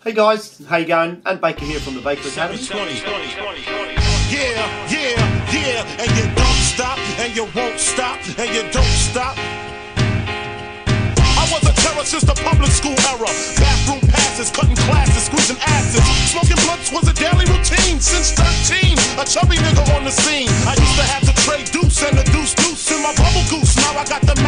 Hey guys, how you going? And Baker here from the Baker Academy. Yeah, and you don't stop, and you won't stop, and you don't stop. I was a terror since the public school era. Bathroom passes, cutting classes, squeezing asses. Smoking blunts was a daily routine since 13. A chubby nigga on the scene. I used to have the tray deuce and the deuce in my bubble goose. Now I got the